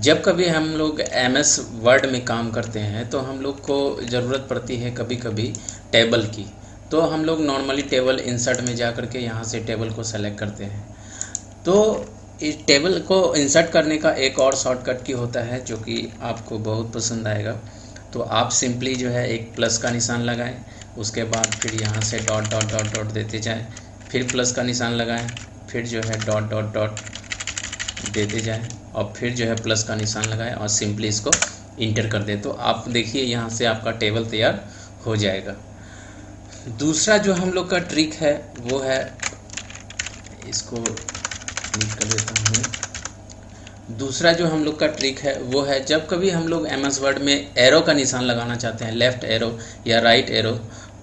जब कभी हम लोग एमएस वर्ड में काम करते हैं तो हम लोग को ज़रूरत पड़ती है कभी कभी टेबल की। तो हम लोग नॉर्मली टेबल इंसर्ट में जा कर के यहाँ से टेबल को सेलेक्ट करते हैं। तो इस टेबल को इंसर्ट करने का एक और शॉर्टकट की होता है जो कि आपको बहुत पसंद आएगा। तो आप सिंपली जो है एक प्लस का निशान लगाएं, उसके बाद फिर यहाँ से डॉट डॉट डॉट डॉट देते जाएं, फिर प्लस का निशान लगाएं, फिर जो है डॉट डॉट डॉट देते जाएं और फिर जो है प्लस का निशान लगाएं और सिंपली इसको इंटर कर दें। तो आप देखिए यहाँ से आपका टेबल तैयार हो जाएगा। दूसरा जो हम लोग का ट्रिक है वो है, इसको क्लिक कर देता हूँ। दूसरा जो हम लोग का ट्रिक है वो है, जब कभी हम लोग एमएस वर्ड में एरो का निशान लगाना चाहते हैं, लेफ़्ट एरो या राइट एरो,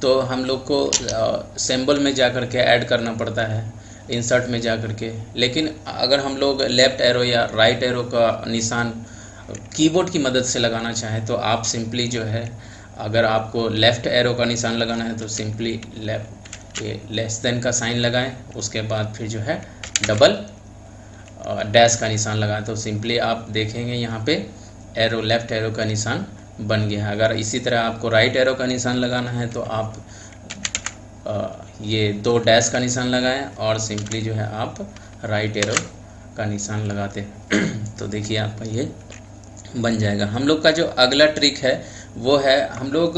तो हम लोग को सिंबल में जा कर के ऐड करना पड़ता है, इंसर्ट में जा कर के। लेकिन अगर हम लोग लेफ़्ट एरो या राइट एरो का निशान कीबोर्ड की मदद से लगाना चाहें तो आप सिंपली जो है, अगर आपको लेफ़्ट एरो का निशान लगाना है तो सिंपली लेस देन का साइन लगाएं, उसके बाद फिर जो है डबल डैश का निशान लगाएं। तो सिंपली आप देखेंगे यहाँ पे एरो, लेफ़्ट एरो का निशान बन गया है। अगर इसी तरह आपको राइट एरो का निशान लगाना है तो आप ये 2 डैश का निशान लगाएं और सिंपली जो है आप राइट एरो का निशान लगाते हैं। तो देखिए आपका ये बन जाएगा। हम लोग का जो अगला ट्रिक है वो है, हम लोग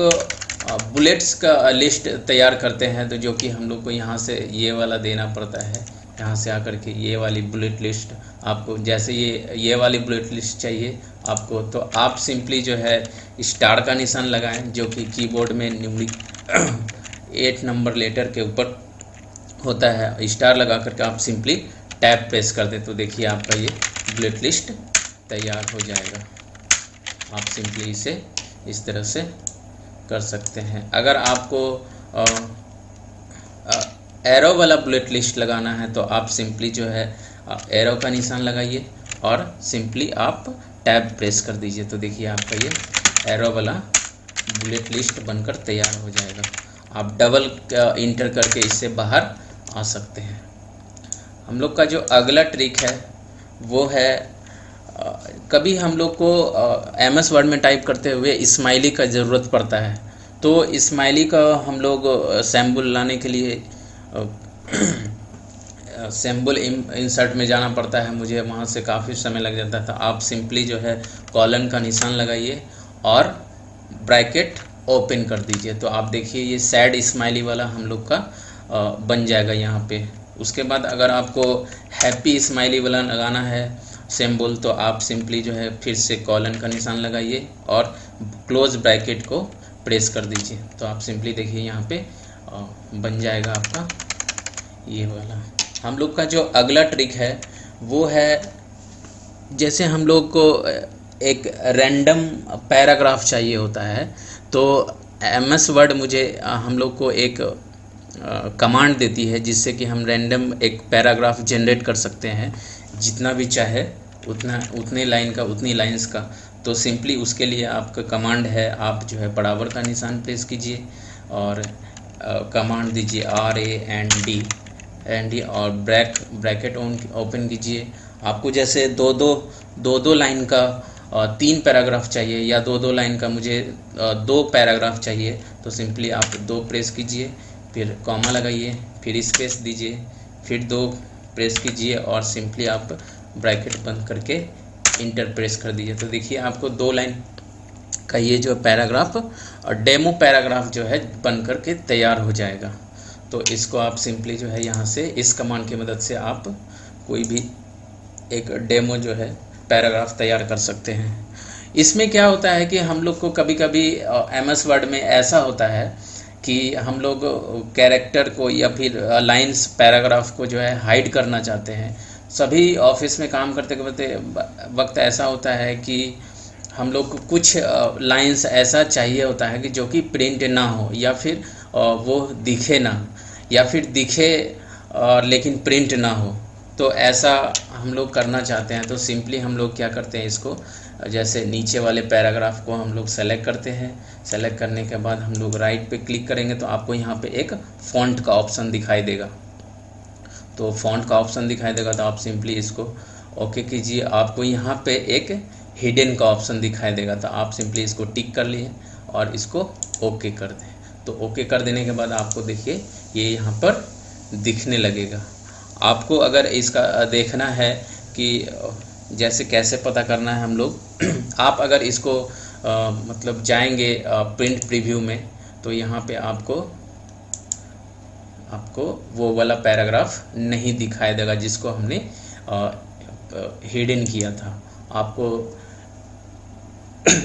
बुलेट्स का लिस्ट तैयार करते हैं। तो जो कि हम लोग को यहाँ से ये वाला देना पड़ता है, यहाँ से आकर के ये वाली बुलेट लिस्ट आपको, जैसे ये वाली बुलेट लिस्ट चाहिए आपको, तो आप सिंपली जो है स्टार का निशान लगाएं, जो कि कीबोर्ड में न्यूमरिक 8 नंबर लेटर के ऊपर होता है। स्टार लगा करके आप सिंपली टैब प्रेस कर दें तो देखिए आपका ये बुलेट लिस्ट तैयार हो जाएगा। आप सिंपली इसे इस तरह से कर सकते हैं। अगर आपको एरो वाला बुलेट लिस्ट लगाना है तो आप सिंपली जो है एरो का निशान लगाइए और सिंपली आप टैब प्रेस कर दीजिए। तो देखिए आपका ये एरो वाला बुलेट लिस्ट बनकर तैयार हो जाएगा। आप डबल इंटर करके इससे बाहर आ सकते हैं। हम लोग का जो अगला ट्रिक है वो है, कभी हम लोग को एमएस वर्ड में टाइप करते हुए स्माइली का ज़रूरत पड़ता है। तो स्माइली का हम लोग सिंबल लाने के लिए सिंबल इंसर्ट में जाना पड़ता है, मुझे वहाँ से काफ़ी समय लग जाता था। आप सिंपली जो है कॉलन का निशान लगाइए और ब्रैकेट ओपन कर दीजिए। तो आप देखिए ये सैड स्माइली वाला हम लोग का बन जाएगा यहाँ पे। उसके बाद अगर आपको हैप्पी स्माइली वाला लगाना है सिंबल तो आप सिंपली जो है फिर से कॉलन का निशान लगाइए और क्लोज ब्रैकेट को प्रेस कर दीजिए। तो आप सिंपली देखिए यहाँ पे बन जाएगा आपका ये वाला। हम लोग का जो अगला ट्रिक है वो है, जैसे हम लोग को एक रैंडम पैराग्राफ चाहिए होता है तो एमएस वर्ड मुझे हम लोग को एक कमांड देती है जिससे कि हम रैंडम एक पैराग्राफ जनरेट कर सकते हैं, जितना भी चाहे उतने लाइन का, उतनी लाइंस का। तो सिंपली उसके लिए आपका कमांड है, आप जो है बराबर का निशान प्रेस कीजिए और कमांड दीजिए RAND और ब्रैकेट ओपन कीजिए। आपको जैसे दो लाइन का 3 पैराग्राफ चाहिए या 2 लाइन का मुझे 2 पैराग्राफ चाहिए तो सिंपली आप 2 प्रेस कीजिए, फिर कॉमा लगाइए, फिर स्पेस दीजिए, फिर 2 प्रेस कीजिए और सिंपली आप ब्रैकेट बंद करके इंटर प्रेस कर दीजिए। तो देखिए आपको 2 लाइन का ये जो पैराग्राफ और डेमो पैराग्राफ जो है बन कर के तैयार हो जाएगा। तो इसको आप सिंपली जो है यहाँ से इस कमांड की मदद से आप कोई भी एक डेमो जो है पैराग्राफ तैयार कर सकते हैं। इसमें क्या होता है कि हम लोग को कभी कभी एमएस वर्ड में ऐसा होता है कि हम लोग कैरेक्टर को या फिर लाइंस पैराग्राफ को जो है हाइड करना चाहते हैं। सभी ऑफिस में काम करते वक्त ऐसा होता है कि हम लोग को कुछ लाइंस ऐसा चाहिए होता है कि जो कि प्रिंट ना हो या फिर वो दिखे ना, या फिर दिखे लेकिन प्रिंट ना हो। तो ऐसा हम लोग करना चाहते हैं तो सिंपली हम लोग क्या करते हैं, इसको जैसे नीचे वाले पैराग्राफ को हम लोग सेलेक्ट करते हैं। सेलेक्ट करने के बाद हम लोग राइट पे क्लिक करेंगे तो आपको यहाँ पे एक फ़ॉन्ट का ऑप्शन दिखाई देगा। तो फ़ॉन्ट का ऑप्शन दिखाई देगा तो आप सिंपली इसको ओके कीजिए। आपको यहाँ पे एक हिडन का ऑप्शन दिखाई देगा। तो आप सिंपली इसको टिक कर लिए और इसको ओके कर दें। तो ओके कर देने के बाद आपको देखिए ये यहाँ पर दिखने लगेगा। आपको अगर इसका देखना है कि जैसे कैसे पता करना है हम लोग आप अगर इसको मतलब जाएंगे प्रिंट प्रीव्यू में, तो यहाँ पे आपको वो वाला पैराग्राफ नहीं दिखाई देगा जिसको हमने हिडन किया था। आपको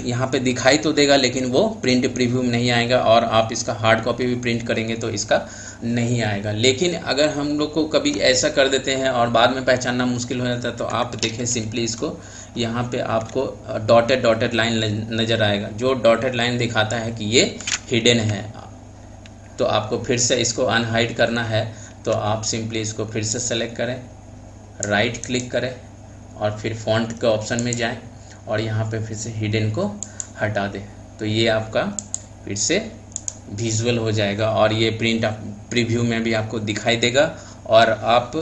यहाँ पे दिखाई तो देगा लेकिन वो प्रिंट प्रीव्यू में नहीं आएगा, और आप इसका हार्ड कॉपी भी प्रिंट करेंगे तो इसका नहीं आएगा। लेकिन अगर हम लोग को कभी ऐसा कर देते हैं और बाद में पहचानना मुश्किल हो जाता है, तो आप देखें सिंपली इसको यहाँ पे आपको डॉटेड लाइन नज़र आएगा, जो डॉटेड लाइन दिखाता है कि ये हिडन है। तो आपको फिर से इसको अनहाइड करना है, तो आप सिंपली इसको फिर से सेलेक्ट करें, राइट क्लिक करें और फिर फॉन्ट के ऑप्शन में जाएं और यहाँ पे फिर से हिडन को हटा दें। तो ये आपका फिर से विजुअल हो जाएगा और ये प्रिंट प्रीव्यू में भी आपको दिखाई देगा और आप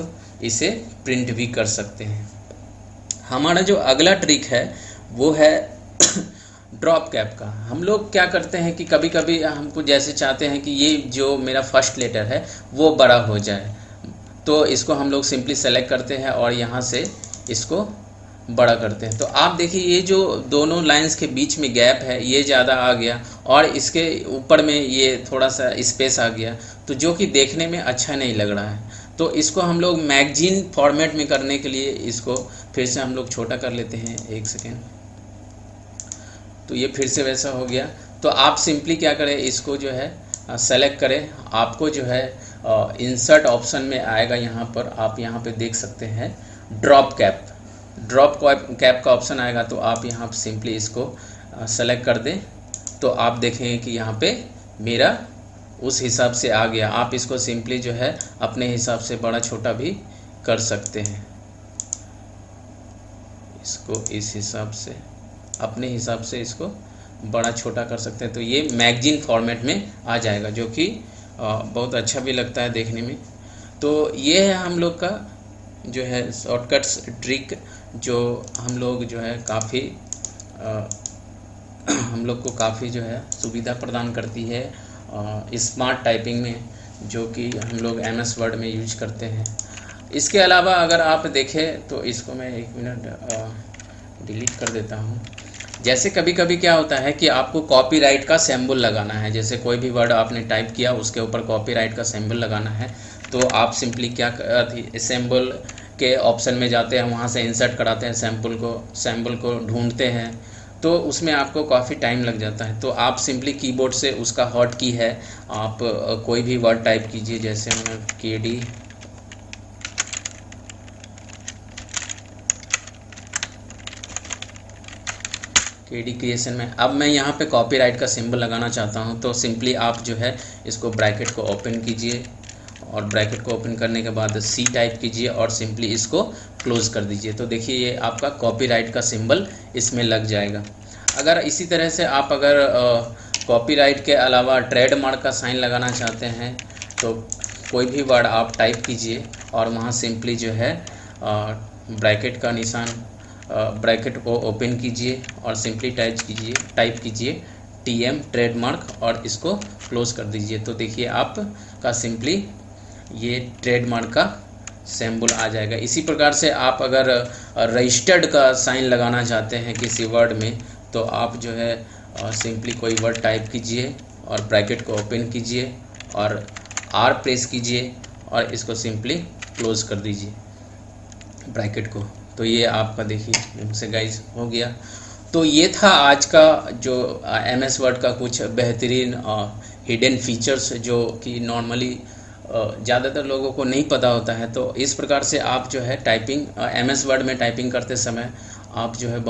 इसे प्रिंट भी कर सकते हैं। हमारा जो अगला ट्रिक है वो है ड्रॉप कैप का। हम लोग क्या करते हैं कि कभी कभी हमको जैसे चाहते हैं कि ये जो मेरा फर्स्ट लेटर है वो बड़ा हो जाए, तो इसको हम लोग सिंपली सेलेक्ट करते हैं और यहाँ से इसको बड़ा करते हैं। तो आप देखिए ये जो दोनों लाइंस के बीच में गैप है ये ज़्यादा आ गया और इसके ऊपर में ये थोड़ा सा स्पेस आ गया, तो जो कि देखने में अच्छा नहीं लग रहा है। तो इसको हम लोग मैगजीन फॉर्मेट में करने के लिए इसको फिर से हम लोग छोटा कर लेते हैं। एक सेकेंड, तो ये फिर से वैसा हो गया। तो आप सिंपली क्या करें, इसको जो है सेलेक्ट करें। आपको जो है इंसर्ट ऑप्शन में आएगा, यहाँ पर आप यहाँ पे देख सकते हैं ड्रॉप कैप का ऑप्शन आएगा। तो आप यहाँ पर सिंपली इसको सेलेक्ट कर दें, तो आप देखेंगे कि यहाँ पे मेरा उस हिसाब से आ गया। आप इसको सिंपली जो है अपने हिसाब से बड़ा छोटा भी कर सकते हैं, इसको इस हिसाब से अपने हिसाब से इसको बड़ा छोटा कर सकते हैं। तो ये मैगजीन फॉर्मेट में आ जाएगा, जो कि बहुत अच्छा भी लगता है देखने में। तो ये है हम लोग का जो है शॉर्टकट्स ट्रिक, जो हम लोग जो है काफ़ी हम लोग को काफ़ी जो है सुविधा प्रदान करती है स्मार्ट टाइपिंग में, जो कि हम लोग MS वर्ड में यूज करते हैं। इसके अलावा अगर आप देखें तो इसको मैं 1 मिनट डिलीट कर देता हूँ। जैसे कभी कभी क्या होता है कि आपको कॉपीराइट का सिंबल लगाना है, जैसे कोई भी वर्ड आपने टाइप किया उसके ऊपर कॉपीराइट का सिंबल लगाना है, तो आप सिंपली क्या सिंबल के ऑप्शन में जाते हैं, वहाँ से इंसर्ट कराते हैं सिंबल को ढूंढते हैं, तो उसमें आपको काफ़ी टाइम लग जाता है। तो आप सिंपली कीबोर्ड से उसका हॉट की है, आप कोई भी वर्ड टाइप कीजिए, जैसे मैं केडी क्रिएशन में अब मैं यहाँ पे कॉपीराइट का सिंबल लगाना चाहता हूँ। तो सिंपली आप जो है इसको ब्रैकेट को ओपन कीजिए और ब्रैकेट को ओपन करने के बाद C टाइप कीजिए और सिंपली इसको क्लोज कर दीजिए। तो देखिए ये आपका कॉपीराइट का सिंबल इसमें लग जाएगा। अगर इसी तरह से आप अगर कॉपीराइट के अलावा ट्रेडमार्क का साइन लगाना चाहते हैं, तो कोई भी वर्ड आप टाइप कीजिए और वहाँ सिंपली जो है ब्रैकेट का निशान ब्रैकेट को ओपन कीजिए और सिंपली टाइप कीजिए TM ट्रेडमार्क और इसको क्लोज कर दीजिए। तो देखिए आपका सिंपली ये ट्रेडमार्क का सिंबल आ जाएगा। इसी प्रकार से आप अगर रजिस्टर्ड का साइन लगाना चाहते हैं किसी वर्ड में, तो आप जो है सिंपली कोई वर्ड टाइप कीजिए और ब्रैकेट को ओपन कीजिए और R प्रेस कीजिए और इसको सिंपली क्लोज कर दीजिए ब्रैकेट को। तो ये आपका देखिए से गाइस हो गया। तो ये था आज का जो MS वर्ड का कुछ बेहतरीन हिडन फीचर्स, जो कि नॉर्मली ज़्यादातर लोगों को नहीं पता होता है। तो इस प्रकार से आप जो है टाइपिंग MS वर्ड में टाइपिंग करते समय आप जो है